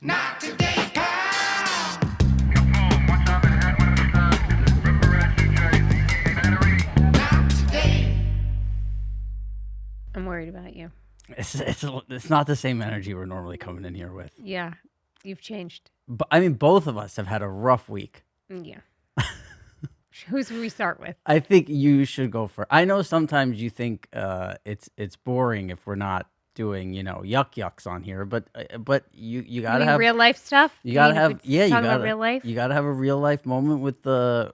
Not today, pal. Not today. I'm worried about you. It's not the same energy we're normally coming in here with. Yeah, you've changed. But I mean, both of us have had a rough week. Yeah. Who's we start with? I think you should go for. I know sometimes you think it's boring if we're not doing yucks on here, but you gotta have real life stuff. You gotta have you gotta about real life. You gotta have a real life moment with the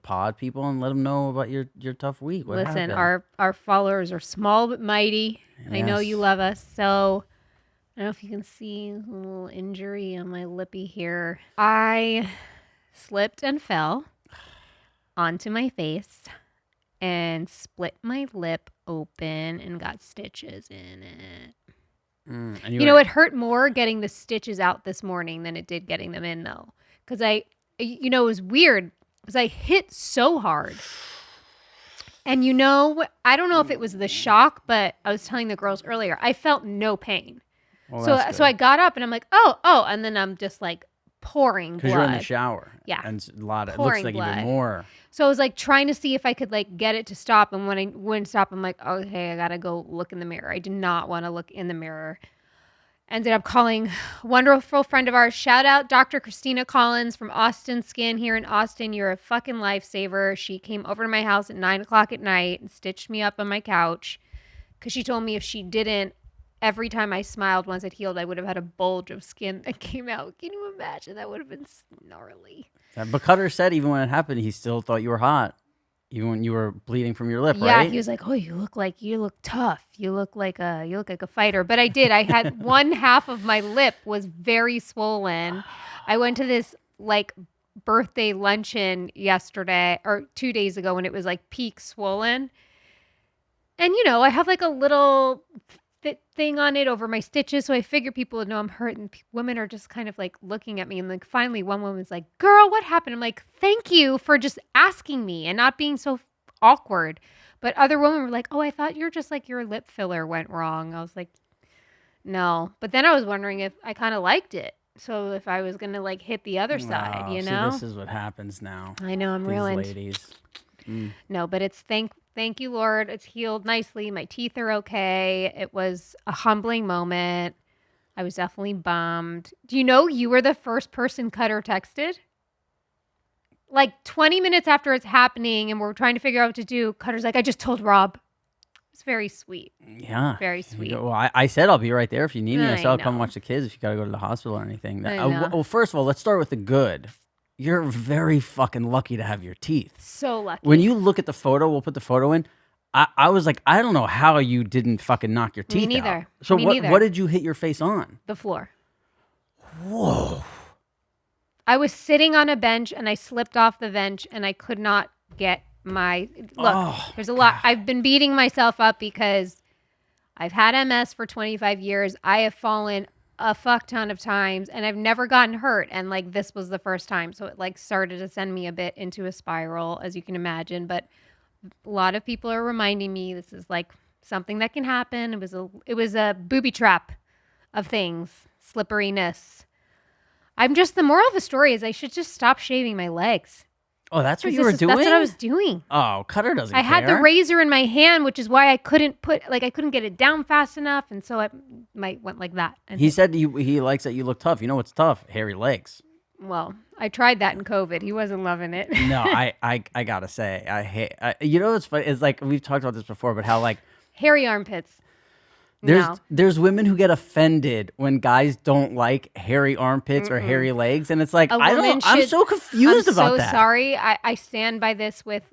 pod people and let them know about your tough week. What Listen, happened? our followers are small but mighty. I know you Yes. love us. So I don't know if you can see a little injury on my lippy here. I slipped and fell onto my face and split my lip open and got stitches in it. And It hurt more getting the stitches out this morning than it did getting them in, though. Because it was weird because I hit so hard. And I don't know if it was the shock, but I was telling the girls earlier, I felt no pain. Well, So I got up and I'm like, oh, and then I'm just like pouring blood. because you're in the shower. Yeah. And a lot of it Pouring looks like blood. even more. So I was like trying to see if I could like get it to stop. And when I wouldn't stop, I'm like, okay, I got to go look in the mirror. I did not want to look in the mirror. Ended up calling a wonderful friend of ours. Shout out Dr. Christina Collins from Austin Skin here in Austin. You're a fucking lifesaver. She came over to my house at 9:00 at night and stitched me up on my couch because she told me if she didn't, every time I smiled once it healed, I would have had a bulge of skin that came out. Can you imagine? That would have been gnarly. But Cutter said even when it happened, he still thought you were hot, even when you were bleeding from your lip, Yeah, right? he was like, "Oh, you look tough. You look like a fighter." But I did. I had one half of my lip was very swollen. I went to this like birthday luncheon yesterday or 2 days ago when it was like peak swollen. And I have like a little thing on it over my stitches, so I figure people would know I'm hurt, and women are just kind of like looking at me, and like finally one woman's like, "Girl, what happened?" I'm like, "Thank you for just asking me and not being so awkward." But other women were like, "Oh, I thought you're just like your lip filler went wrong." I was like, "No." But then I was wondering if I kind of liked it, so if I was gonna like hit the other side, Wow, you see, know. this is what happens now. I know, I'm These ruined. ladies. No, but it's thank you, Lord. It's healed nicely. My teeth are okay. It was a humbling moment. I was definitely bummed. Do you know you were the first person Cutter texted? Like 20 minutes after it's happening and we're trying to figure out what to do, Cutter's like, "I just told Rob." It's very sweet. Yeah. Very sweet. Well, I said I'll be right there if you need me. I I said I'll come know. watch the kids if you got to go to the hospital or anything. I know. Well, first of all, let's start with the good. You're very fucking lucky to have your teeth. So lucky. When you look at the photo, we'll put the photo in. I was like, I don't know how you didn't fucking knock your teeth out. neither. So Me what neither. what did you hit your face on? The floor. Whoa. I was sitting on a bench and I slipped off the bench and I could not get my look. Oh, There's a lot. I've been beating myself up because I've had MS for 25 years. I have fallen a fuck ton of times and I've never gotten hurt. And like this was the first time. So it like started to send me a bit into a spiral, as you can imagine. But a lot of people are reminding me this is like something that can happen. It was a booby trap of things, slipperiness. The moral of the story is I should just stop shaving my legs. Oh, that's what you were doing? That's what I was doing. Oh, Cutter doesn't I had the care. razor in my hand, which is why I couldn't get it down fast enough. And so I went like that. And He said he likes that you look tough. You know what's tough? Hairy legs. well, I tried that in COVID. He wasn't loving it. No, I gotta say, I hate. What's funny? It's like we've talked about this before, but how like Hairy armpits. there's No. there's women who get offended when guys don't like hairy armpits or hairy legs, and it's like A woman I'm should- so confused I'm about so that. sorry. I stand by this with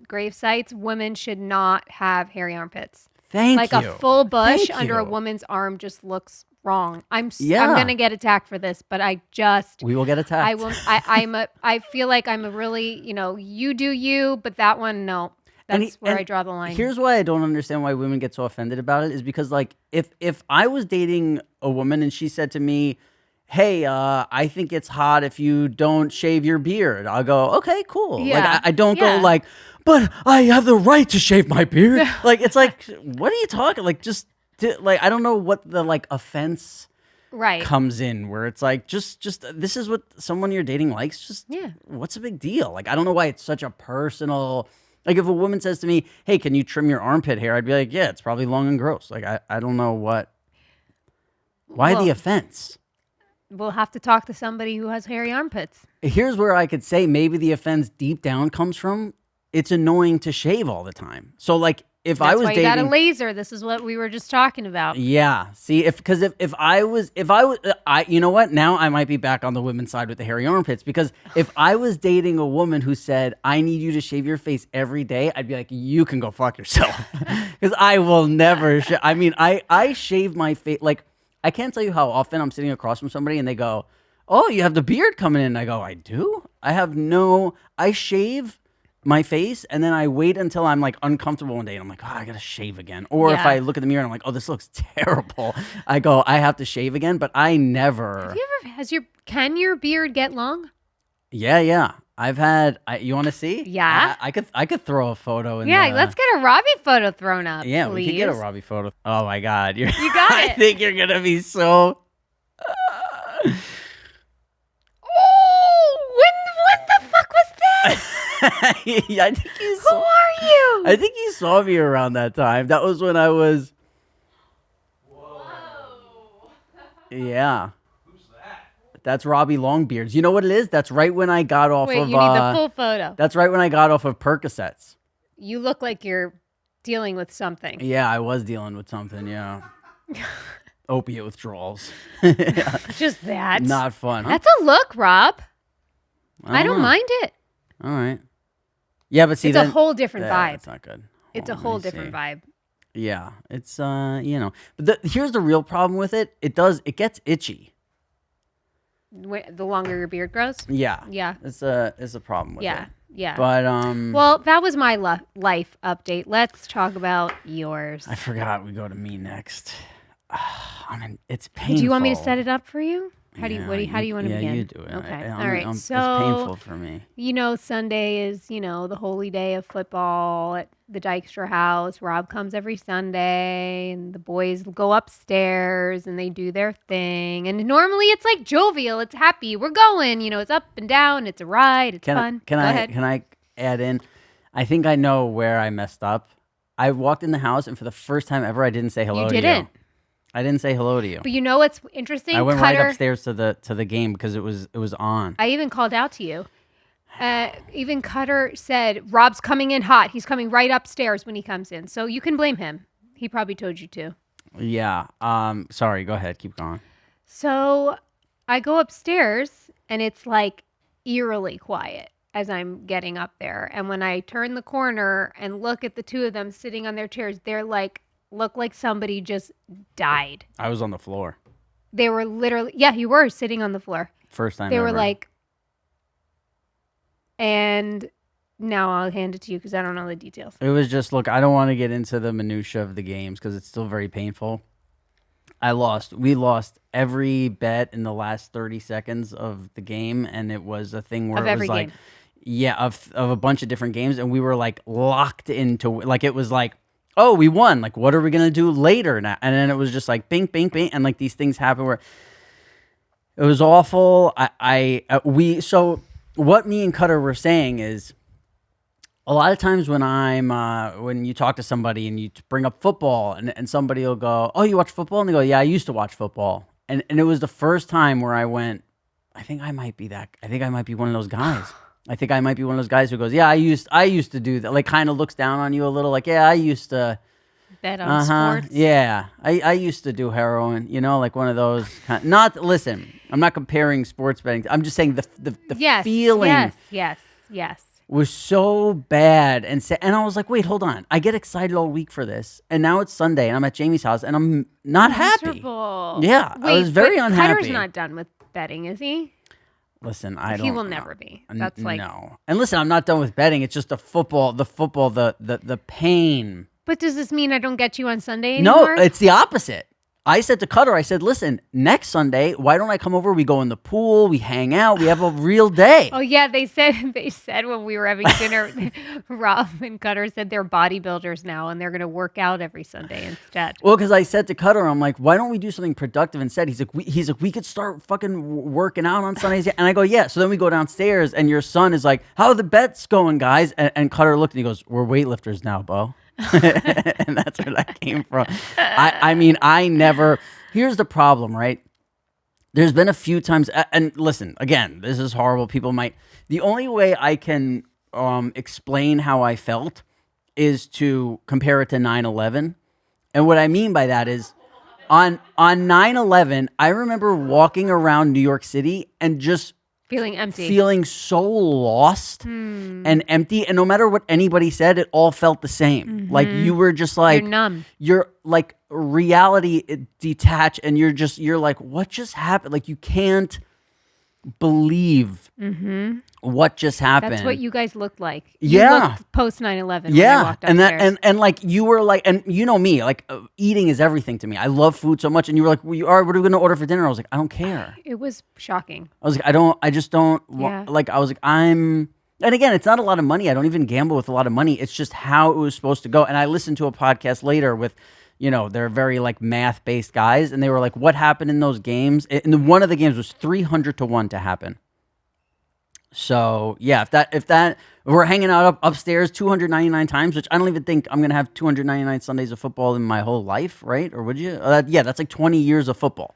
grave sites. Women should not have hairy armpits. Thank Like you. a full bush Thank under a you. woman's arm just looks wrong. I'm Yeah. gonna get attacked for this, but I just We will get attacked. I will. I feel like I'm a really you do you, but that one no. And That's where I draw the line. Here's why I don't understand why women get so offended about it is because like if I was dating a woman and she said to me, "Hey, I think it's hot if you don't shave your beard," I'll go, "Okay, cool." Like Yeah. I don't Yeah. go like, "But I have the right to shave my beard." Like it's like, what are you talking? Like just like I don't know what the like offense Right. comes in, where it's like, just this is what someone you're dating likes. Just Yeah. what's a big deal? Like, I don't know why it's such a personal. Like, if a woman says to me, "Hey, can you trim your armpit hair?" I'd be like, "Yeah, it's probably long and gross." Like, I don't know what. Why the Well, offense? We'll have to talk to somebody who has hairy armpits. Here's where I could say maybe the offense deep down comes from. It's annoying to shave all the time. So, like, if I That's was why you got a dating, laser. This is what we were just talking about. yeah. See, if you know what? Now I might be back on the women's side with the hairy armpits, because if I was dating a woman who said, "I need you to shave your face every day," I'd be like, "You can go fuck yourself," because I will never. I mean, I shave my face. Like, I can't tell you how often I'm sitting across from somebody and they go, "Oh, you have the beard coming in." I go, "I do." I shave my face and then I wait until I'm like uncomfortable one day and I'm like, "Oh, I gotta shave again." Or if Yeah. I look in the mirror and I'm like, "Oh, this looks terrible," I go, "I have to shave again." But I never. Have you ever can your beard get long? Yeah. I've had. You want to see? Yeah. I could throw a photo in. Yeah, let's get a Robbie photo thrown up. Yeah, please. we could get a Robbie photo. Oh my God, you got I it. think you're gonna be so. Oh, when the fuck was this? Yeah, I think you Who saw. are you? I think you saw me around that time. That was when I was. Yeah. Who's that? That's Robbie Longbeards. You know what it is? That's right when I got off Wait, of. you need the full photo. That's right when I got off of Percocets. You look like you're dealing with something. Yeah, I was dealing with something. Yeah. Opiate withdrawals. Just that. Not fun. Huh? That's a look, Rob. I don't know. mind it. All right. Yeah, but see, It's a whole different vibe. That's not good. It's Hold a on, whole let me different see. vibe. Yeah, it's But here's the real problem with it. It gets itchy. The longer your beard grows. Yeah. Yeah. It's a problem with Yeah. it. Yeah. But well, that was my life update. Let's talk about yours. I forgot we go to me next. I mean, it's painful. Do you want me to set it up for you? How do you Yeah, want to yeah, begin? you do it. Okay. All All right. it's So painful for me. Sunday is, the holy day of football at the Dykstra house. Rob comes every Sunday and the boys go upstairs and they do their thing. And normally it's like jovial. It's happy. We're going, it's up and down. It's a ride. It's fun. Can Go I ahead. can I add in? I think I know where I messed up. I walked in the house and for the first time ever, I didn't say hello You to you. didn't. I didn't say hello to you. But you know what's interesting? I went Cutter, right upstairs to the game because it was on. I even called out to you. Even Cutter said, Rob's coming in hot. He's coming right upstairs when he comes in. So you can blame him. He probably told you to. Yeah. Sorry. Go ahead. Keep going. So I go upstairs and it's like eerily quiet as I'm getting up there. And when I turn the corner and look at the two of them sitting on their chairs, they're like, look like somebody just died. I was on the floor. They were literally, yeah, you were sitting on the floor. First time They were ever. like, and now I'll hand it to you because I don't know the details. It was just, look, I don't want to get into the minutia of the games because it's still very painful. We lost every bet in the last 30 seconds of the game, and it was a thing where Of it every was like, game. yeah, of a bunch of different games, and we were like locked into, like, it was like, oh, we won. Like, what are we gonna do later now? And then it was just like, bing, bing, bing, and like these things happen where it was awful. So what me and Cutter were saying is, a lot of times when you talk to somebody and you bring up football and somebody will go, "Oh, you watch football?" And they go, "Yeah, I used to watch football." And it was the first time where I went, I think I might be one of those guys. I think I might be one of those guys who goes, "Yeah, I used to do that." Like, kind of looks down on you a little, like, "Yeah, I used to Bet on sports. Yeah, I used to do heroin, like one of those listen, I'm not comparing sports betting. I'm just saying the Yes, feeling yes. was so bad, and I was like, wait, hold on. I get excited all week for this, and now it's Sunday, and I'm at Jamie's house, and I'm not happy. Miserable. Yeah, I was very but unhappy. Cutter's not done with betting, is he? Listen, I don't. He will know. never be. That's like. No. And listen, I'm not done with betting. It's just the football, the pain. But does this mean I don't get you on Sunday anymore? No, it's the opposite. I said to Cutter, I said, listen, next Sunday, why don't I come over? We go in the pool, we hang out, we have a real day. Oh yeah, they said when we were having dinner, Rob and Cutter said they're bodybuilders now and they're going to work out every Sunday instead. Well, because I said to Cutter, I'm like, why don't we do something productive instead? He's like, we could start fucking working out on Sundays. And I go, yeah. So then we go downstairs, and your son is like, how are the bets going, guys? And Cutter looked and he goes, we're weightlifters now, Bo. And that's where that came from. I mean, I never. Here's the problem, right? There's been a few times, and listen, again, this is horrible. People might. The only way I can explain how I felt is to compare it to 9/11. And what I mean by that is on 9/11, I remember walking around New York City and just Feeling empty. feeling so lost and empty. And no matter what anybody said, it all felt the same. Like you were just like, You're numb. you're like reality detached, and you're like, what just happened? Like you can't believe what just happened. That's what you guys looked like. Yeah. Looked post 9/11 when I Yeah, walked and upstairs. and like you were like, and you know me, like eating is everything to me. I love food so much, and you were like, well, all right, what are we gonna order for dinner? I was like, I don't care. It was shocking. I was like, I just don't Yeah. like. I was like, and again, it's not a lot of money. I don't even gamble with a lot of money. It's just how it was supposed to go. And I listened to a podcast later with, they're very like math based guys, and they were like, what happened in those games? And one of the games was 300 to 1 to happen. So yeah, if we're hanging out upstairs 299 times, which I don't even think I'm gonna have 299 Sundays of football in my whole life, right? Or would you? Yeah, that's like 20 years of football.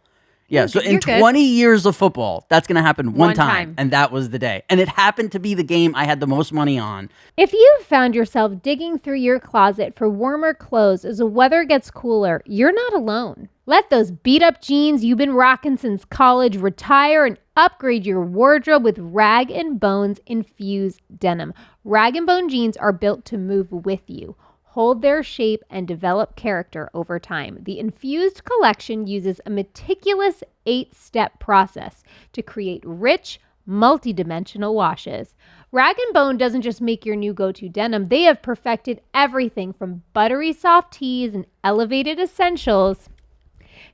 Yeah, so in you're good. 20 years of football, that's gonna happen one One time. and that was the day. And it happened to be the game I had the most money on. If you've found yourself digging through your closet for warmer clothes as the weather gets cooler, you're not alone. Let those beat up jeans you've been rocking since college retire and upgrade your wardrobe with Rag & Bone's infused denim. Rag & Bone jeans are built to move with you, hold their shape, and develop character over time. The infused collection uses a meticulous 8-step process to create rich, multi-dimensional washes. Rag & Bone doesn't just make your new go-to denim. They have perfected everything from buttery soft tees and elevated essentials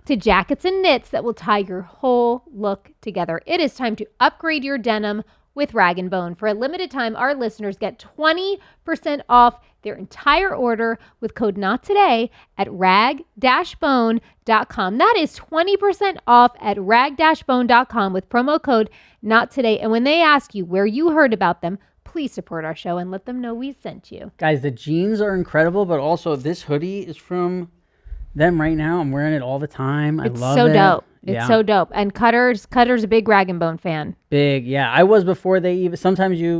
to jackets and knits that will tie your whole look together. It is time to upgrade your denim with Rag & Bone. For a limited time, our listeners get 20% off their entire order with code NOTTODAY at rag-bone.com. That is 20% off at rag-bone.com with promo code NOTTODAY. And when they ask you where you heard about them, please support our show and let them know we sent you. Guys, the jeans are incredible, but also this hoodie is from them right now. I'm wearing it all the time. I It's love so it. dope. It's Yeah. so dope. And Cutter's a big Rag & Bone fan. Big, yeah. I was before they even. Sometimes you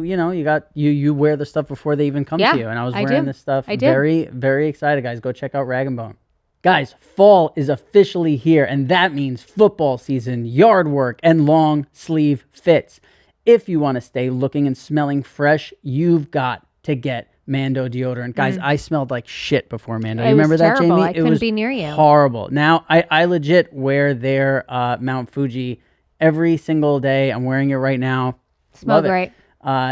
wear the stuff before they even come Yeah, to you, and I was I wearing do. this stuff. I did. Very, very excited, guys. Go check out Rag & Bone. Guys, fall is officially here, and that means football season, yard work, and long sleeve fits. If you want to stay looking and smelling fresh, you've got to get Mando deodorant. Guys, I smelled like shit before Mando. It You was remember that, terrible. Jamie? I couldn't be near you. Horrible. Now, I legit wear their Mount Fuji every single day. I'm wearing it right now. Smell Love it. great.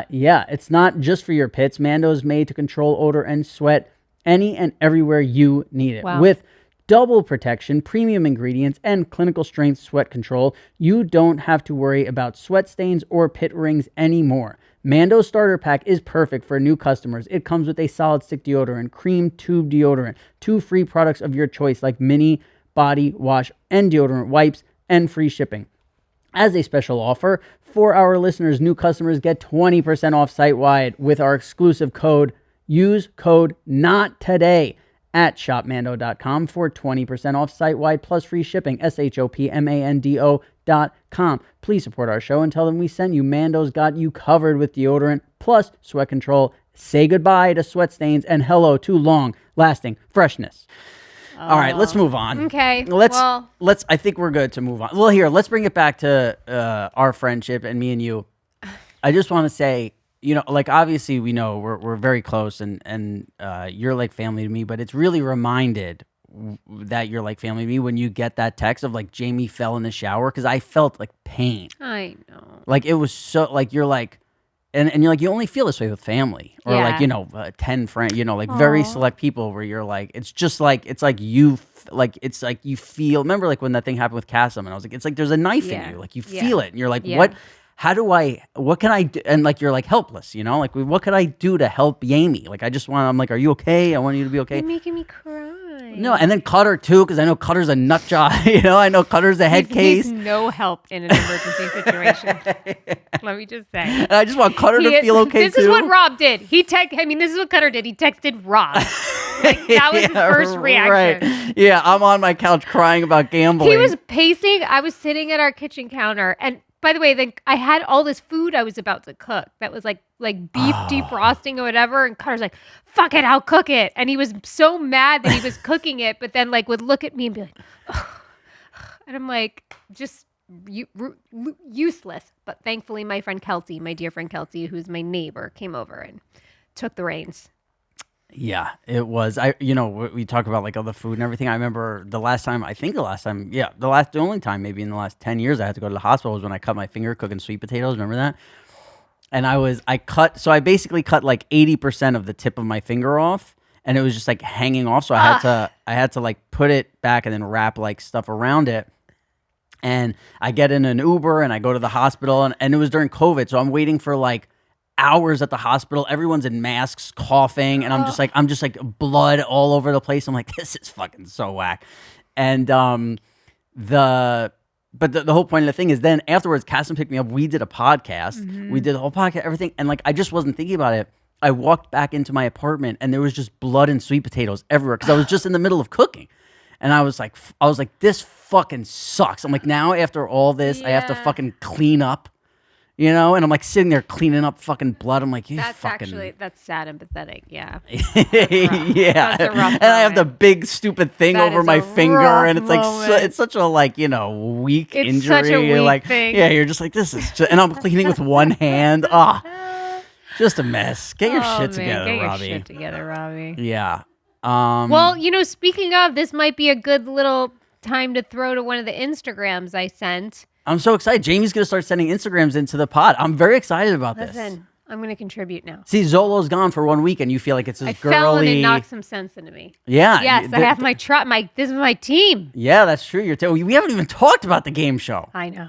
Yeah, it's not just for your pits. Mando is made to control odor and sweat any and everywhere you need it. Wow. With double protection, premium ingredients, and clinical strength sweat control, you don't have to worry about sweat stains or pit rings anymore. Mando's starter pack is perfect for new customers. It comes with a solid stick deodorant, cream tube deodorant, 2 free products of your choice like mini body wash and deodorant wipes, and free shipping. As a special offer, for our listeners, new customers get 20% off site-wide with our exclusive code. Use code NOTTODAY at shopmando.com for 20% off site-wide plus free shipping. shopmando.com. Please support our show and tell them we sent you. Mando's got you covered with deodorant plus sweat control. Say goodbye to sweat stains and hello to long-lasting freshness. All right, let's move on. Okay, Let's well- I think we're good to move on. Well, here, let's bring it back to our friendship and me and you. I just want to say, like obviously we know we're very close and you're like family to me, but it's really reminded that you're like family to me when you get that text of like Jamie fell in the shower, because I felt like pain. I know. Like it was so like you're like, and you're like, you only feel this way with family or like, Yeah. 10 friends, like very select people where you're like, it's like you feel, remember like when that thing happened with Cassim and I was like, it's like, there's a knife in Yeah. you, like you Yeah. feel it and you're like, Yeah. what can I do? And like, you're like helpless, like, what could I do to help Jamie? Like, I'm like, are you okay? I want you to be okay. You're making me cry. No, and then Cutter too, because I know Cutter's a nut job. I know Cutter's a head case. He's no help in an emergency situation. Let me just say. And I just want Cutter to feel okay this too. is what Rob did. This is what Cutter did. He texted Rob. Like, that was his first reaction. Right. Yeah, I'm on my couch crying about gambling. He was pacing. I was sitting at our kitchen counter. And by the way, then I had all this food I was about to cook that was like beef defrosting or whatever. And Cutter's like, fuck it, I'll cook it. And he was so mad that he was cooking it, but then like would look at me and be like, ugh. And I'm like, just useless. But thankfully, my dear friend Kelsey, who's my neighbor, came over and took the reins. Yeah, it was. We talk about like all the food and everything. I remember the only time maybe in the last 10 years I had to go to the hospital was when I cut my finger cooking sweet potatoes. Remember that? And I basically cut like 80% of the tip of my finger off and it was just like hanging off. So I had to like put it back and then wrap like stuff around it. And I get in an Uber and I go to the hospital and it was during COVID. So I'm waiting for like hours at the hospital. Everyone's in masks, coughing, and I'm just like blood all over the place. I'm like, this is fucking so whack. And the whole point of the thing is then afterwards, Cassim picked me up. We did a podcast. Mm-hmm. We did the whole podcast, everything, and like I just wasn't thinking about it. I walked back into my apartment and there was just blood and sweet potatoes everywhere because I was just in the middle of cooking. And I was like, this fucking sucks. I'm like, now after all this, I have to fucking clean up. And I'm like sitting there cleaning up fucking blood. I'm like, that's sad and pathetic. Yeah. Yeah. That's a rough and I have the moment. big stupid thing That over is my a finger, rough and it's like moment. it's such a weak It's injury. such a weak like, thing. yeah, you're just like this is, and I'm cleaning with one hand. Just a mess. Get your shit together, Get your Robbie. shit together, Robbie. Yeah. Well, speaking of, this might be a good little time to throw to one of the Instagrams I sent. I'm so excited. Jamie's going to start sending Instagrams into the pod. I'm very excited about this. Listen, I'm going to contribute now. See, Zolo's gone for 1 week, and you feel like it's this girly. I fell and it knocked some sense into me. Yeah. Yes, I have my this is my team. Yeah, that's true. We haven't even talked about the game show. I know.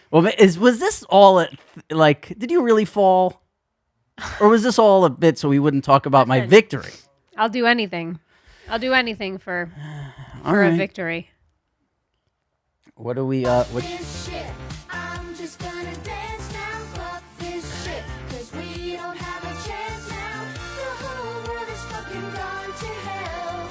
Well, was this all did you really fall? Or was this all a bit so we wouldn't talk about my victory? I'll do anything. I'll do anything for right. a victory. What do we This shit, I'm just gonna dance now. Fuck this shit, 'cause we don't have a chance now. The whole world is fucking gone to hell.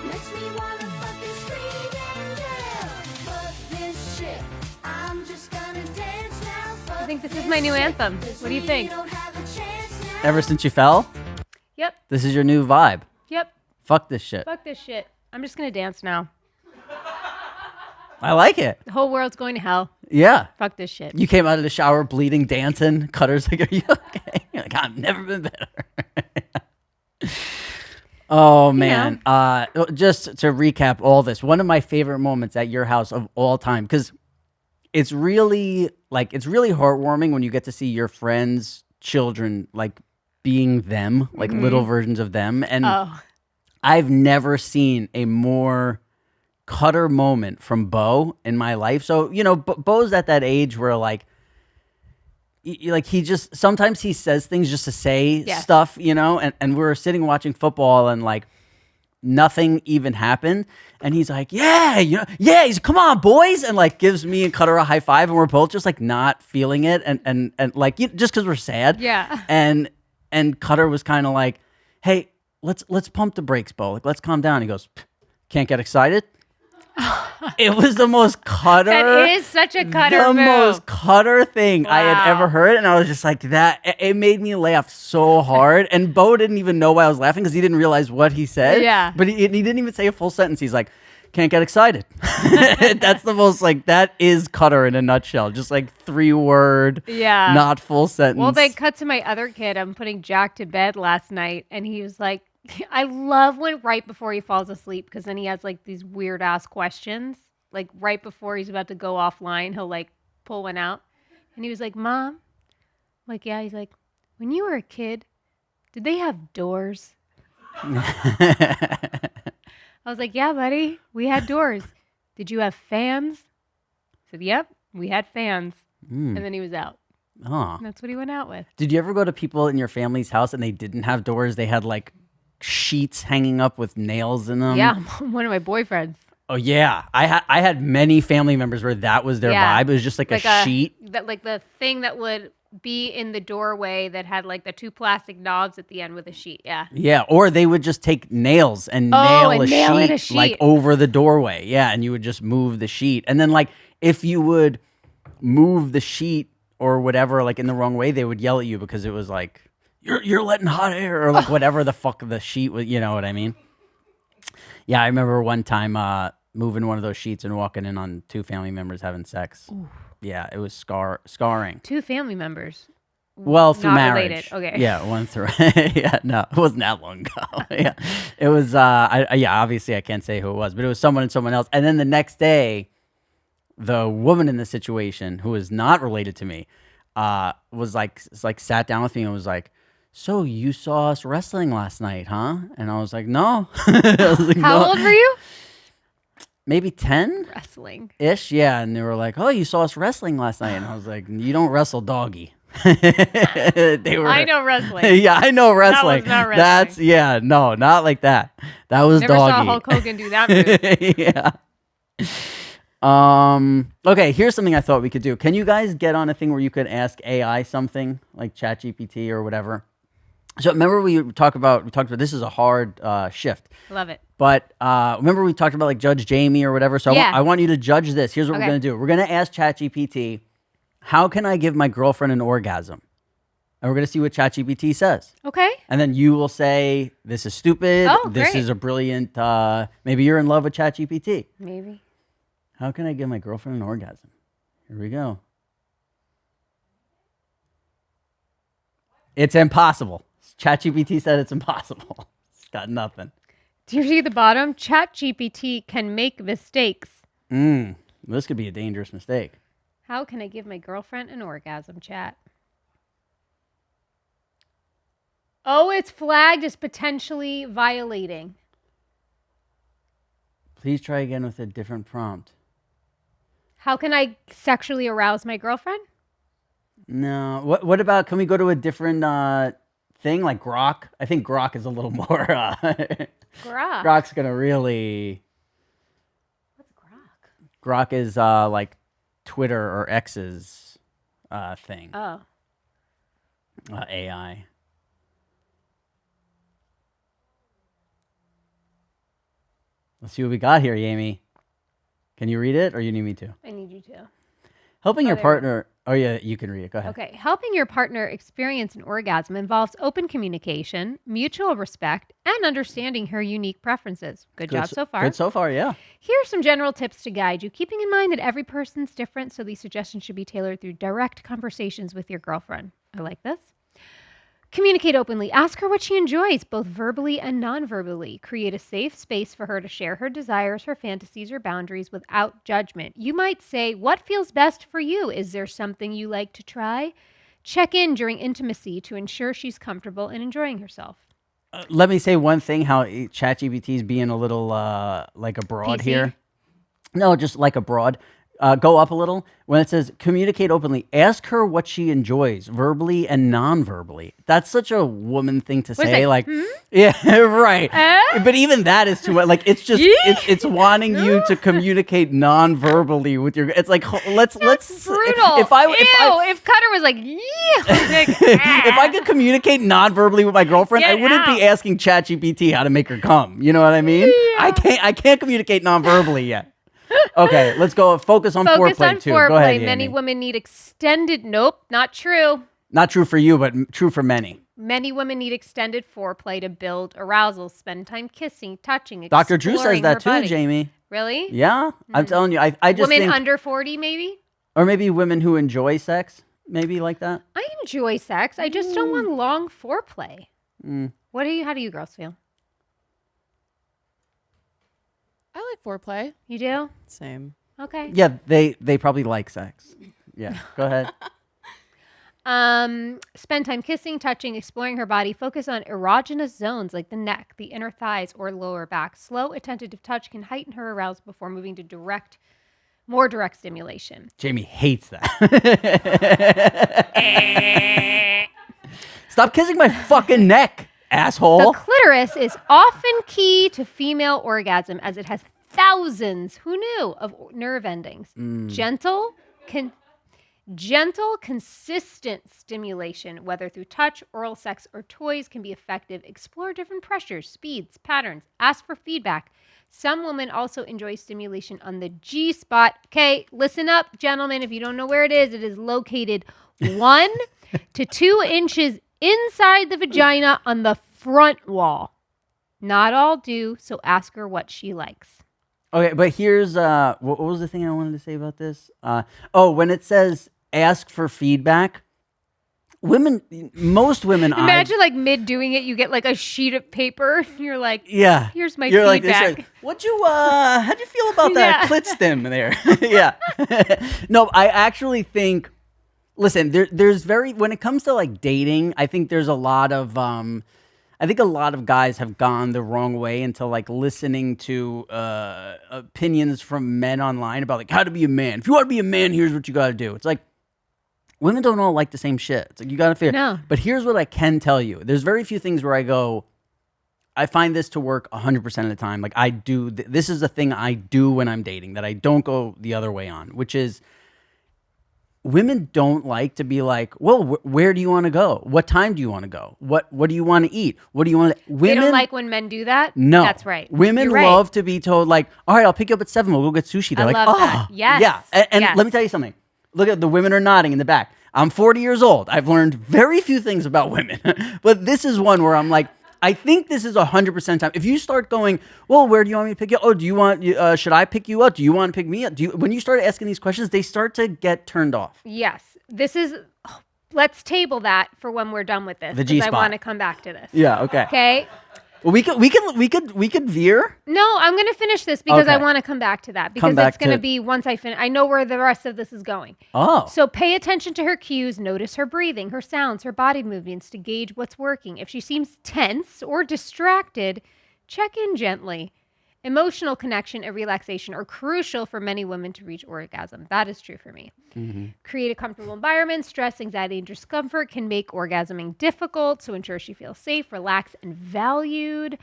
Makes me wanna fucking scream and yell. Fuck this shit, I'm just gonna dance now. Fuck I think this is my new anthem. What do you think? we don't have a chance now. ever since you fell? Yep. This is your new vibe. Yep. Fuck this shit. Fuck this shit. I'm just going to dance now. I like it. The whole world's going to hell. Yeah. Fuck this shit. You came out of the shower bleeding, dancing. Cutter's like, are you okay? You're like, I've never been better. Oh, man. Just to recap all this, one of my favorite moments at your house of all time, because it's really heartwarming when you get to see your friends' children being them, little versions of them. And I've never seen a more Cutter moment from Bo in my life. So, Bo's at that age where he just, sometimes he says things just to say stuff, and we're sitting watching football and nothing even happened. And he's like, yeah, he's come on boys. And gives me and Cutter a high five. And we're both just not feeling it. And just cause we're sad. Yeah. And Cutter was kind of like, hey, let's pump the brakes, Bo. Let's calm down. He goes, can't get excited. It was the most Cutter. That is such a Cutter the move. most Cutter thing I had ever heard. And I was just like that. It made me laugh so hard. And Bo didn't even know why I was laughing because he didn't realize what he said. Yeah. But he didn't even say a full sentence. He's like, can't get excited. That's the most that is Cutter in a nutshell. Just 3-word, not full sentence. Well, they cut to my other kid. I'm putting Jack to bed last night. And he was like, I love when right before he falls asleep, because then he has these weird ass questions. Right before he's about to go offline, he'll pull one out. And he was like, Mom? I'm like, yeah. He's like, when you were a kid, did they have doors? I was like, yeah, buddy, we had doors. Did you have fans? I said, yep, we had fans. And then he was out. Oh. And that's what he went out with. Did you ever go to people in your family's house and they didn't have doors? They had like sheets hanging up with nails in them. Yeah, one of my boyfriends. Oh yeah, I had many family members where that was their Yeah. vibe. It was just like a sheet. That like the thing that would be in the doorway that had like the two plastic knobs at the end with a sheet. Yeah. Yeah, or they would just take nails and Oh, nail, and a, nail in sheet, a sheet. like over the doorway. Yeah, and you would just move the sheet. And then like if you would move the sheet or whatever like in the wrong way, they would yell at you because it was like you're letting hot air or like whatever the fuck the sheet was, you know what I mean? Yeah, I remember one time moving one of those sheets and walking in on two family members having sex. Ooh. Yeah, it was scarring. Two family members. Well, through Not marriage. related. Okay. Yeah, one through. Yeah, no, it wasn't that long ago. Yeah, it was. Yeah, obviously I can't say who it was, but it was someone and someone else. And then the next day, the woman in the situation who was not related to me, was like sat down with me and was like, "So you saw us wrestling last night, huh?" And I was like, "No." I was like, How "No." old were you? Maybe 10 Wrestling. ish. Yeah, and they were like, "Oh, you saw us wrestling last night," and I was like, "You don't wrestle doggy." They were. I know wrestling. Yeah, I know wrestling. not wrestling. That's no, not like that. That was Never doggy. saw Hulk Hogan do that move. Yeah. Okay, here's something I thought we could do. Can you guys get on a thing where you could ask AI something like ChatGPT or whatever? So remember we talked about this is a hard shift. Love it. But remember we talked about like Judge Jamie or whatever. So Yeah. I want you to judge this. Here's what we're Okay. going to do. We're going to ask ChatGPT, how can I give my girlfriend an orgasm? And we're going to see what ChatGPT says. Okay. And then you will say, this is stupid. Oh, this great. is a brilliant, maybe you're in love with ChatGPT. Maybe. How can I give my girlfriend an orgasm? Here we go. It's impossible. ChatGPT said it's impossible. It's got nothing. Do you see the bottom? ChatGPT can make mistakes. This could be a dangerous mistake. How can I give my girlfriend an orgasm, chat? Oh, it's flagged as potentially violating. Please try again with a different prompt. How can I sexually arouse my girlfriend? No. What about, can we go to a different thing like Grok? I think Grok is a little more... Grok. Grok's going to really... What's Grok? Grok is like Twitter or X's thing. Oh. AI. Let's see what we got here, Jamie. Can you read it or you need me to? I need you to. Helping your there. partner... Oh, yeah, you can read it. Go ahead. Okay. Helping your partner experience an orgasm involves open communication, mutual respect, and understanding her unique preferences. Good job so far. Good so far, yeah. Here are some general tips to guide you, keeping in mind that every person's different, so these suggestions should be tailored through direct conversations with your girlfriend. I like this. Communicate openly. Ask her what she enjoys, both verbally and non-verbally. Create a safe space for her to share her desires, her fantasies, or boundaries without judgment. You might say, what feels best for you? Is there something you like to try? Check in during intimacy to ensure she's comfortable and enjoying herself. Let me say one thing, how ChatGPT is being a little like a broad PC? here. No, just like a broad. Go up a little. When it says communicate openly, ask her what she enjoys, verbally and non-verbally. That's such a woman thing to say. it? Like, yeah, right. But even that is too much. Like, it's just it's wanting you to communicate non-verbally with your. It's like let's Brutal. If Cutter was like, if I could communicate non-verbally with my girlfriend, I Get wouldn't out. be asking ChatGPT how to make her come. You know what I mean? I can't communicate non-verbally yet. Okay, let's go. Focus on Focus foreplay on too. foreplay. Go ahead, Many Amy. women need extended. Nope, not true. Not true for you, but true for many. Many women need extended foreplay to build arousal, spend time kissing, touching, Dr. Drew says exploring that her too, body. Jamie. Really? Yeah, I'm telling you. I just Women think, under 40, maybe? or maybe women who enjoy sex, maybe like that. I enjoy sex. I just don't want long foreplay. How do you girls feel? I like foreplay. You do? Same. Okay. Yeah, they probably like sex. Yeah, go ahead. Spend time kissing, touching, exploring her body. Focus on erogenous zones like the neck, the inner thighs, or lower back. Slow, attentive touch can heighten her arousal before moving to more direct stimulation. Jamie hates that. Stop kissing my fucking neck, asshole. The clitoris is often key to female orgasm as it has thousands, who knew, of nerve endings. Gentle, consistent stimulation, whether through touch, oral sex, or toys, can be effective. Explore different pressures, speeds, patterns. Ask for feedback. Some women also enjoy stimulation on the G-spot. Okay, listen up, gentlemen. If you don't know where it is located 1 to 2 inches inside the vagina on the front wall. Not all do, so ask her what she likes. Okay, but here's what was the thing I wanted to say about this? When it says ask for feedback, most women imagine like mid doing it, you get like a sheet of paper. You're like, yeah, here's my you're feedback. Like, how'd you feel about that clit stim there? Yeah. No, I actually think, listen, there's when it comes to like dating, I think there's a lot of I think a lot of guys have gone the wrong way into like listening to opinions from men online about like how to be a man. If you want to be a man, here's what you got to do. It's like women don't all like the same shit. It's like you got to figure. No. But here's what I can tell you. There's very few things where I go, I find this to work 100% of the time. Like I do. This is the thing I do when I'm dating that I don't go the other way on, which is women don't like to be like, well, where do you want to go? What time do you want to go? What do you want to eat? What do you want to... They don't like when men do that? No. That's right. Women You're right. love to be told like, all right, I'll pick you up at 7. We'll go get sushi. They're I like, love oh. that. Yes. Yeah. And Yes. let me tell you something. Look at the women are nodding in the back. I'm 40 years old. I've learned very few things about women. But this is one where I'm like, I think this is 100% time. If you start going, well, where do you want me to pick you up? Oh, do you want, should I pick you up? Do you want to pick me up? When you start asking these questions, they start to get turned off. Yes. Let's table that for when we're done with this. The Because I G-spot. want to come back to this. Yeah, okay. Okay. Well, we could veer. No, I'm going to finish this because I Okay. want to come back to that because back it's going to to- be once I finish. I know where the rest of this is going. Oh. So pay attention to her cues, notice her breathing, her sounds, her body movements to gauge what's working. If she seems tense or distracted, check in gently. Emotional connection and relaxation are crucial for many women to reach orgasm. That is true for me. Create a comfortable environment. Stress, anxiety, and discomfort can make orgasming difficult, so ensure she feels safe, relaxed, and valued.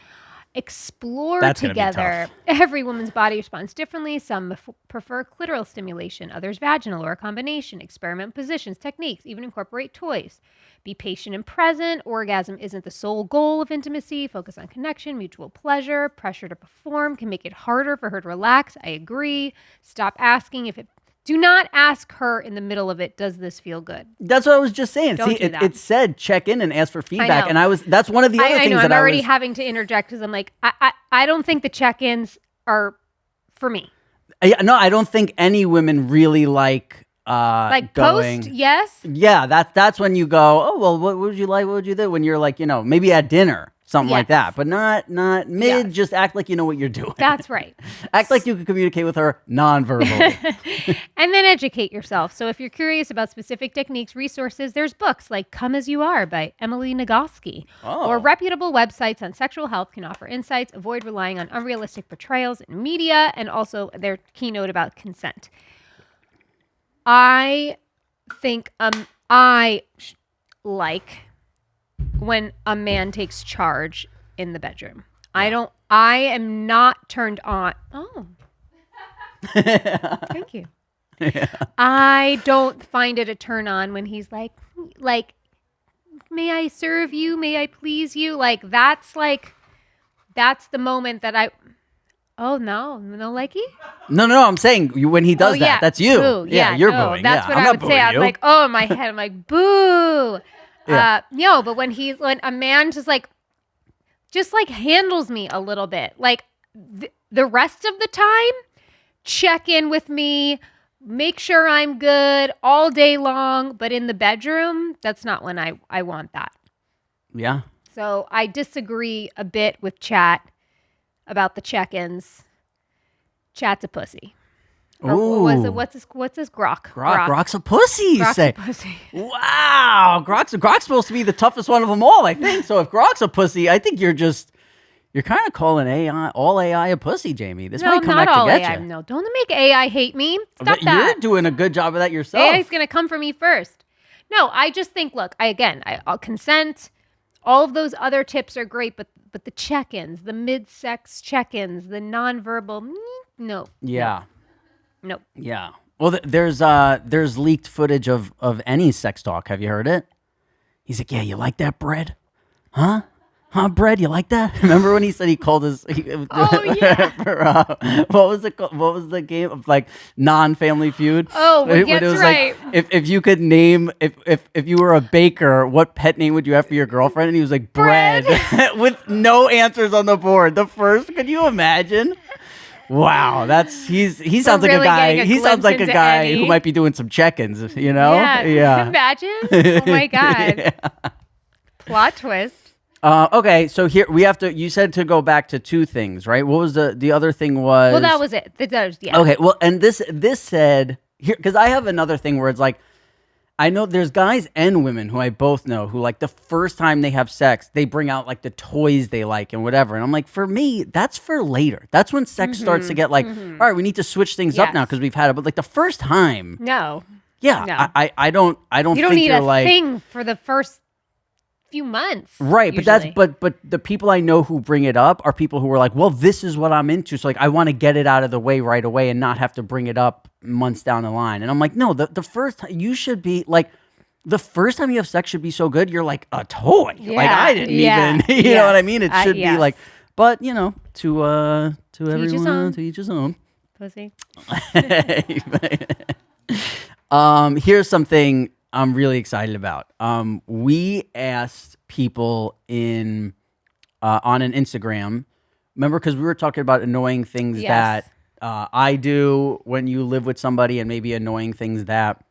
Explore That's gonna be together. tough. Every woman's body responds differently. Some prefer clitoral stimulation, others vaginal or a combination. Experiment with positions, techniques, even incorporate toys. Be patient and present. Orgasm isn't the sole goal of intimacy. Focus on connection, mutual pleasure. Pressure to perform can make it harder for her to relax. I agree. Stop asking if it. Do not ask her in the middle of it, does this feel good? That's what I was just saying. Don't See, do that. it said check in and ask for feedback, know. and that's one of the other I things know. that I'm I already was. having to interject because I'm like, I don't think the check-ins are for me. No, I don't think any women really like Like going. post, yes. Yeah, that's when you go. Oh well, what would you like? What would you do? When you're like, maybe at dinner, something like Yes. that, but not mid. Yes. Just act like you know what you're doing. That's right. Act like you can communicate with her non-verbally. And then educate yourself. So if you're curious about specific techniques, resources, there's books like Come As You Are by Emily Nagoski. Oh. Or reputable websites on sexual health can offer insights. Avoid relying on unrealistic portrayals in media, and also their keynote about consent. I think I like when a man takes charge in the bedroom. I am not turned on. Oh. Thank you. I don't find it a turn on when he's like, may I serve you? May I please you? That's the moment that oh, no likey? No, I'm saying when he does that, that's you. Boo. You're no, booing. That's what I'm I not would say. booing I'm you. like, oh, in my head, I'm like, boo. Yeah. No, but when a man just handles me a little bit, the rest of the time, check in with me, make sure I'm good all day long. But in the bedroom, that's not when I want that. Yeah. So I disagree a bit with Chat about the check-ins. Chat's a pussy. Or what was Ooh. it? What's this? Grok. Grok's a pussy, you Grok's say. a pussy. Wow. Grok's supposed to be the toughest one of them all, I think. So if Grok's a pussy, I think you're kind of calling all AI a pussy, Jamie. This No, might come not back all to get AI. you. No, don't make AI hate me. Stop You're that. doing a good job of that yourself. AI is going to come for me first. No, I just think, look, I'll consent. All of those other tips are great, but the check-ins, the mid-sex check-ins, the nonverbal, no. Yeah. No. Yeah. Well, there's leaked footage of any sex talk. Have you heard it? He's like, yeah, you like that bread? Huh? Huh, bread? You like that? Remember when he said he called his? Oh, yeah. For, what was it? What was the game of like non-Family Feud? Oh, well, When that's it was right. Like, if you could name if you were a baker, what pet name would you have for your girlfriend? And he was like bread, with no answers on the board. The first, could you imagine? Wow, he sounds like really a guy. getting a He sounds glimpse like a into guy Eddie. who might be doing some check-ins. You know? Yeah. Imagine. Oh my God. Yeah. Plot twist. Okay, so here we have to. You said to go back to two things, right? What was the other thing was? Well, that was it. Yeah. Okay, well, and this said here because I have another thing where it's like, I know there's guys and women who I both know who like the first time they have sex, they bring out like the toys they like and whatever, and I'm like, for me, that's for later. That's when sex starts to get like, all right, we need to switch things up now Yes. because we've had it. But like the first time, No. yeah, No. I don't You don't think need you're a like. thing for the first few months. Right, usually. but the people I know who bring it up are people who are like, well, this is what I'm into, so like I want to get it out of the way right away and not have to bring it up months down the line. And I'm like, no, the first time you should be like, the first time you have sex should be so good, you're like a toy. Like Yeah, I didn't yeah, even, you know what I mean? It yes, should be yes. like, but you know, to each his everyone, own. to each his own. Pussy. Here's something I'm really excited about. We asked people on an Instagram. Remember, because we were talking about annoying things Yes. that I do when you live with somebody, and maybe annoying things that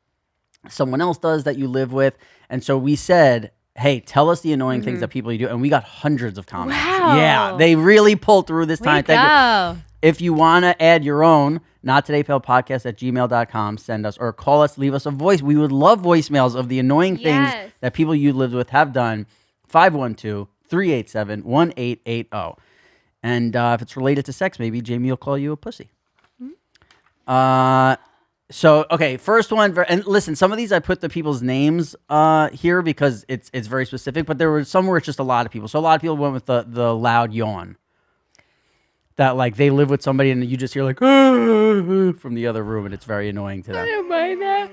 someone else does that you live with. And so we said, hey, tell us the annoying things that people you do, and we got hundreds of comments. Wow. Yeah, they really pulled through this time. Way to Thank you. go. If you want to add your own, nottodaypalpodcast@gmail.com, send us or call us, leave us a voice. We would love voicemails of the annoying things Yes. that people you lived with have done. 512-387-1880. And if it's related to sex, maybe Jamie will call you a pussy. So, okay, first one. And listen, some of these I put the people's names here because it's very specific, but there were some where it's just a lot of people. So a lot of people went with the loud yawn. That like they live with somebody and you just hear like from the other room and it's very annoying to them. I don't mind that.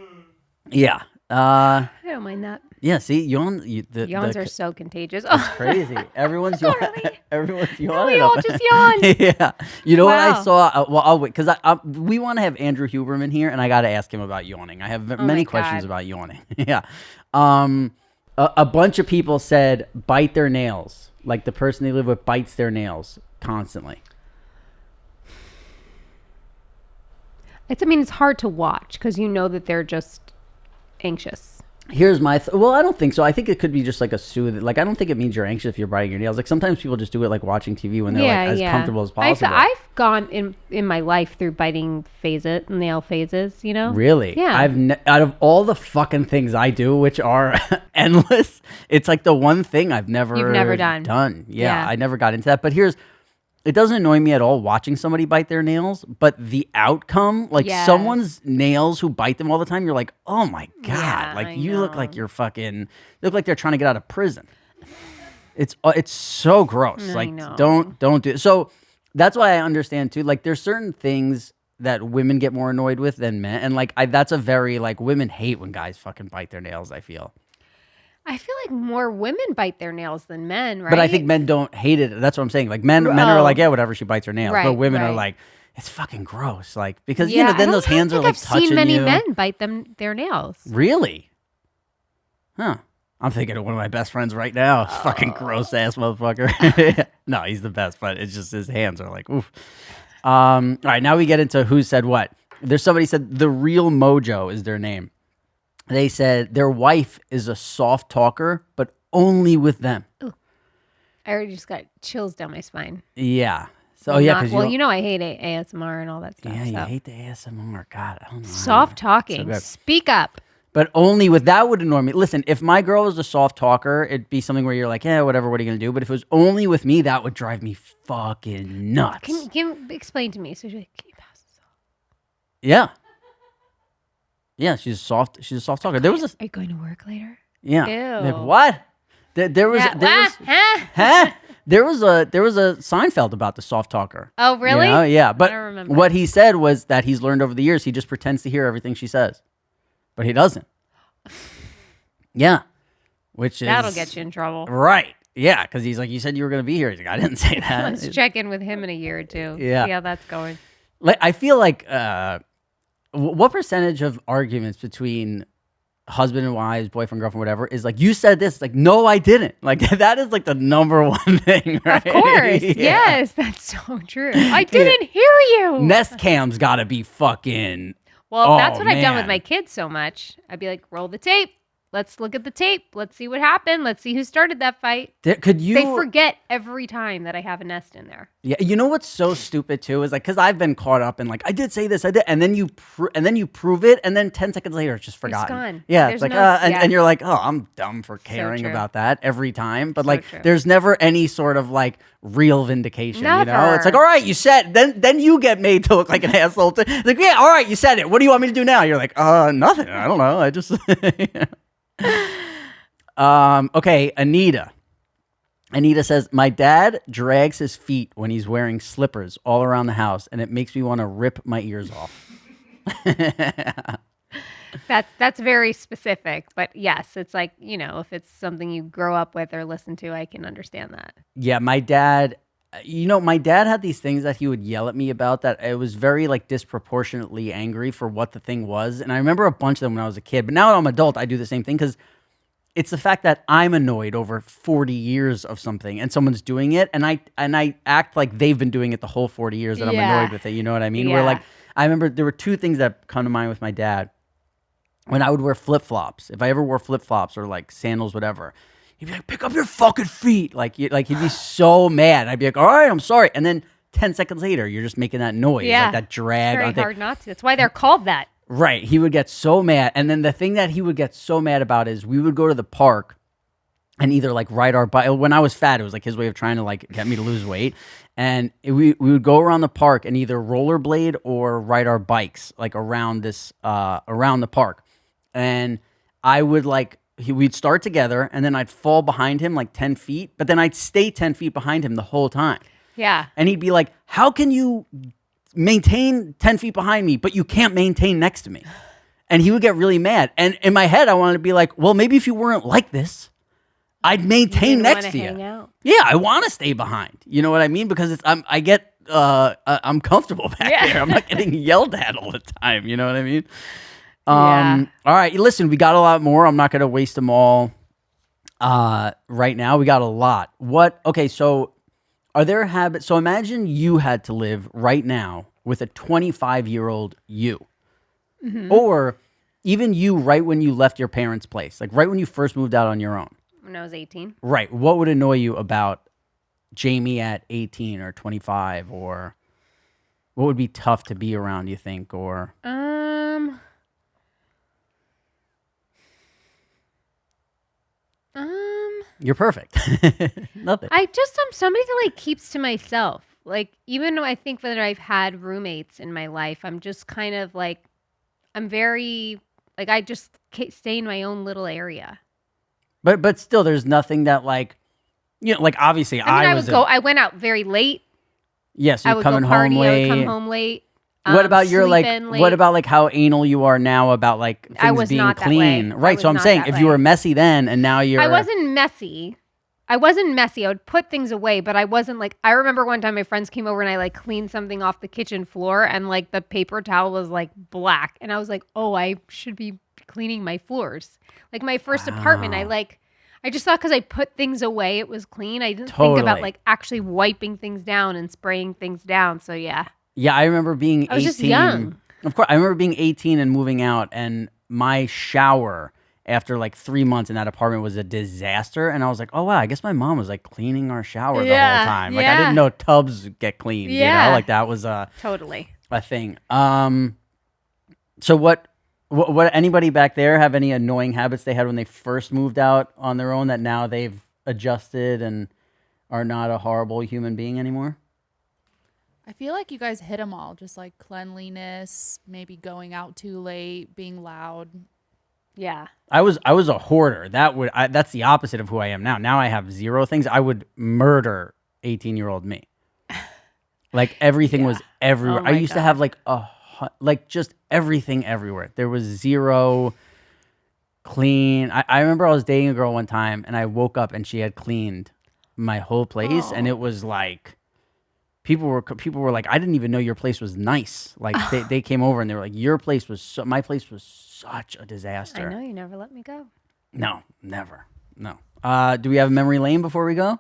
Yeah. I don't mind that. Yeah. See, yawns Yawns are so contagious. Oh, crazy. Everyone's yawning. Really? Everyone's we yawning. all just yawn. Yeah. You know what I Wow. saw? Well, I'll wait because we want to have Andrew Huberman here, and I got to ask him about yawning. I have many my questions God. about yawning. Yeah. A bunch of people said bite their nails. Like the person they live with bites their nails constantly. It's hard to watch because you know that they're just anxious. Here's my well, I don't think so. I think it could be just like a soothe. Like I don't think it means you're anxious if you're biting your nails. Like sometimes people just do it like watching TV when they're like as comfortable as possible. I've gone in my life through biting nail phases. You know. Really? Yeah. Out of all the fucking things I do, which are endless, it's like the one thing I've never You've never done. Yeah, Yeah. I never got into that. But it doesn't annoy me at all watching somebody bite their nails, but the outcome, like Yes. someone's nails who bite them all the time, you're like, oh my God. Yeah, like I you look know. like they look like they're trying to get out of prison. It's so gross. I Like know. don't do it. So that's why I understand too. Like there's certain things that women get more annoyed with than men. And like that's a very like women hate when guys fucking bite their nails, I feel. I feel like more women bite their nails than men, right? But I think men don't hate it. That's what I'm saying. Like men are like, yeah, whatever, she bites her nails. But Right, women are right. like, it's fucking gross. Like because Yeah, then I those hands are don't like think touching I've seen many you. men bite their nails. Really? Huh. I'm thinking of one of my best friends right now. Fucking gross ass motherfucker. No, he's the best, but it's just his hands are like, oof. All right, now we get into who said what. There's somebody said the real mojo is their name. They said their wife is a soft talker, but only with them. I already just got chills down my spine. Yeah. So yeah, Not- because well, you know I hate ASMR and all that stuff. yeah, you so. hate the ASMR. God, I don't know. Soft talking. good. Speak up. But only with that would annoy me. Listen, if my girl was a soft talker, it'd be something where you're like, yeah, whatever, what are you gonna do? But if it was only with me, that would drive me fucking nuts. Explain to me? So she's like, can you pass this off? Yeah. Yeah, she's a soft talker. There was a Are you going to work later? yeah. Like, Ew. what? There was Huh? there was a Seinfeld about the soft talker. Oh, really? You know? Yeah, but don't remember. what he said was that he's learned over the years he just pretends to hear everything she says, but he doesn't. Yeah, which is That'll get you in trouble. right. Yeah, because he's like, you said you were going to be here. He's like, I didn't say that. Let's check in with him in a year or two. Yeah. See how that's going. Like, I feel like what percentage of arguments between husband and wives, boyfriend, girlfriend, whatever, is like, you said this. Like, no, I didn't. Like, that is like the number one thing, right? Of course. Yeah. Yes, that's so true. I didn't hear you. Nest cam's got to be fucking. Well, Oh, that's what I've done with man. my kids so much. I'd be like, roll the tape. Let's look at the tape. Let's see what happened. Let's see who started that fight. Could you? They forget every time that I have a nest in there. Yeah, you know what's so stupid too is like, because I've been caught up in like, I did say this, I did, and then you prove it, and then 10 seconds later it's just forgotten. gone. Yeah, There's it's like, no- yeah. and you're like, oh, I'm dumb for caring true. about that every time. But So like, true. there's never any sort of like real vindication. You know, it's like, Never. all right, you said. Then you get made to look like an asshole. It's like, yeah, all right, you said it. What do you want me to do now? You're like, nothing. I don't know. I just. Okay, Anita. Anita says, my dad drags his feet when he's wearing slippers all around the house, and it makes me want to rip my ears off. That's very specific, but yes, it's like, you know, if it's something you grow up with or listen to, I can understand that. Yeah, my dad, my dad had these things that he would yell at me about that it was very like disproportionately angry for what the thing was. And I remember a bunch of them when I was a kid, but now I'm an adult, I do the same thing because it's the fact that I'm annoyed over 40 years of something and someone's doing it, and I act like they've been doing it the whole 40 years that I'm Yeah. annoyed with it. You know what I mean? Where Yeah. like, I remember there were two things that come to mind with my dad. When I would wear flip-flops, if I ever wore flip-flops or like sandals, whatever, he'd be like, pick up your fucking feet. Like he'd be so mad. I'd be like, all right, I'm sorry. And then 10 seconds later, you're just making that noise, Yeah. like that drag. Very on thing. hard not to. That's why they're called that. Right. He would get so mad. And then the thing that he would get so mad about is we would go to the park and either like ride our bike. When I was fat, it was like his way of trying to like get me to lose weight. And we would go around the park and either rollerblade or ride our bikes like around the park. And I would like, we'd start together and then I'd fall behind him like 10 feet, but then I'd stay 10 feet behind him the whole time. Yeah. And he'd be like, how can you maintain 10 feet behind me, but you can't maintain next to me? And he would get really mad. And in my head, I wanted to be like, well, maybe if you weren't like this, I'd maintain Didn't next wanna to you. hang out. Yeah, I want to stay behind. You know what I mean? Because I'm comfortable back Yeah. there. I'm not getting yelled at all the time. You know what I mean? Yeah. All right, listen, we got a lot more. I'm not going to waste them all right now. We got a lot. Okay, so are there habits? So imagine you had to live right now with a 25-year-old you. Mm-hmm. Or even you right when you left your parents' place, like right when you first moved out on your own. When I was 18. Right. What would annoy you about Jamie at 18 or 25, or what would be tough to be around, you think? Or you're perfect. Nothing. I just am somebody that like keeps to myself. Like even though I think that I've had roommates in my life, I'm just kind of like, I'm very like, I just stay in my own little area. But still, there's nothing that like, you know, like obviously I mean, I went out very late. Yes, I you're would coming go home party. late. I would come home late. What about your sleep like? in late. What about like how anal you are now about like things I was being not that clean? way. I Right. was So I'm not saying that if you way. were messy then and now you're. I wasn't messy. I would put things away, but I wasn't like, I remember one time my friends came over and I like cleaned something off the kitchen floor and like the paper towel was like black. And I was like, oh, I should be cleaning my floors. Like my first apartment, I just thought because I put things away, it was clean. I didn't think about Totally. like actually wiping things down and spraying things down. So yeah. Yeah, I remember being 18. I was just young. Of course, I remember being 18 and moving out, and my shower after like 3 months, and that apartment was a disaster. And I was like, oh wow, I guess my mom was like cleaning our shower the Yeah, whole time. Like I yeah. didn't know tubs get cleaned. You Yeah. know, like that was Totally. a thing. So what anybody back there have any annoying habits they had when they first moved out on their own that now they've adjusted and are not a horrible human being anymore? I feel like you guys hit them all, just like cleanliness, maybe going out too late, being loud. Yeah. I was a hoarder. That's the opposite of who I am now. Now I have zero things. I would murder 18-year-old me. Like everything was everywhere. Oh I my used to God. have like just everything everywhere. There was zero clean. I remember I was dating a girl one time and I woke up and she had cleaned my whole place, and it was like people were like, I didn't even know your place was nice. Like they came over and they were like, my place was such a disaster. I know you never let me go. No, never. No. Do we have a memory lane before we go?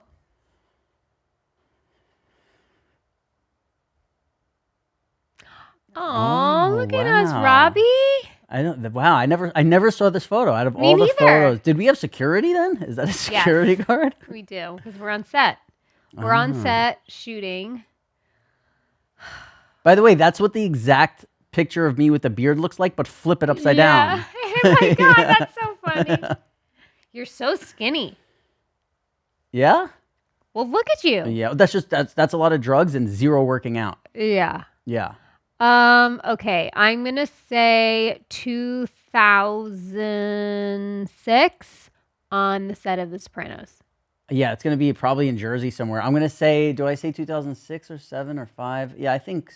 Oh, look at us, wow. Robbie. I don't. Wow, I never saw this photo. Out of Me all the neither. photos, did we have security then? Is that a security guard? We do, because we're on set. We're on set shooting. By the way, that's what the exact picture of me with the beard looks like, but flip it upside down. Oh my God, that's so funny. You're so skinny. Yeah. Well, look at you. Yeah. That's a lot of drugs and zero working out. Yeah. Yeah. Okay, I'm gonna say 2006 on the set of The Sopranos. Yeah, it's gonna be probably in Jersey somewhere. I'm gonna say, do I say 2006 or 7 or 5? Yeah, I think.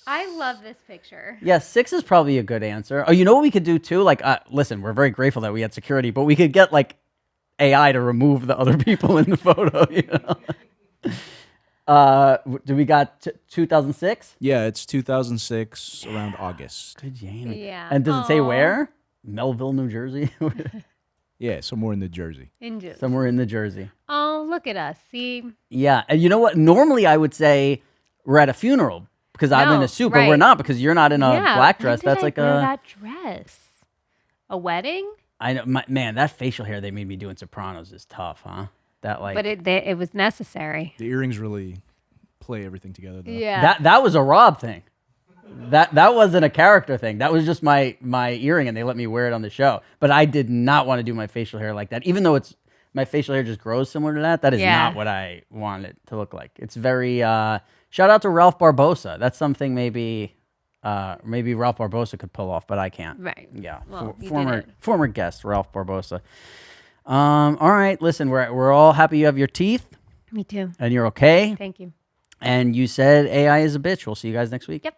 I love this picture. Yeah, 6 is probably a good answer. Oh, you know what we could do too? Like, listen, we're very grateful that we had security, but we could get like AI to remove the other people in the photo. You know. Do we got 2006? Yeah, it's 2006 around August. Good, Jamie. Yeah. And does it say Aw. where? Melville, New Jersey. Yeah, somewhere in New Jersey. Somewhere in New Jersey. Oh, look at us. See? Yeah, and you know what? Normally I would say we're at a funeral because I'm in No, a suit, but we're right. not because you're not in a Yeah, black when dress. did That's I like wear a. that dress. A wedding? I know, man. That facial hair they made me do in Sopranos is tough, huh? That like. But it was necessary. The earrings really play everything together, though. Yeah. That was a Rob thing. That wasn't a character thing. That was just my earring, and they let me wear it on the show. But I did not want to do my facial hair like that, even though my facial hair just grows similar to that. That is Yeah. not what I want it to look like. It's very. Shout out to Ralph Barbosa. That's something maybe Ralph Barbosa could pull off, but I can't. Right. Yeah. Well, you did it. Former guest Ralph Barbosa. All right. Listen, we're all happy you have your teeth Me too. and you're okay. Thank you. And you said AI is a bitch. We'll see you guys next week. Yep.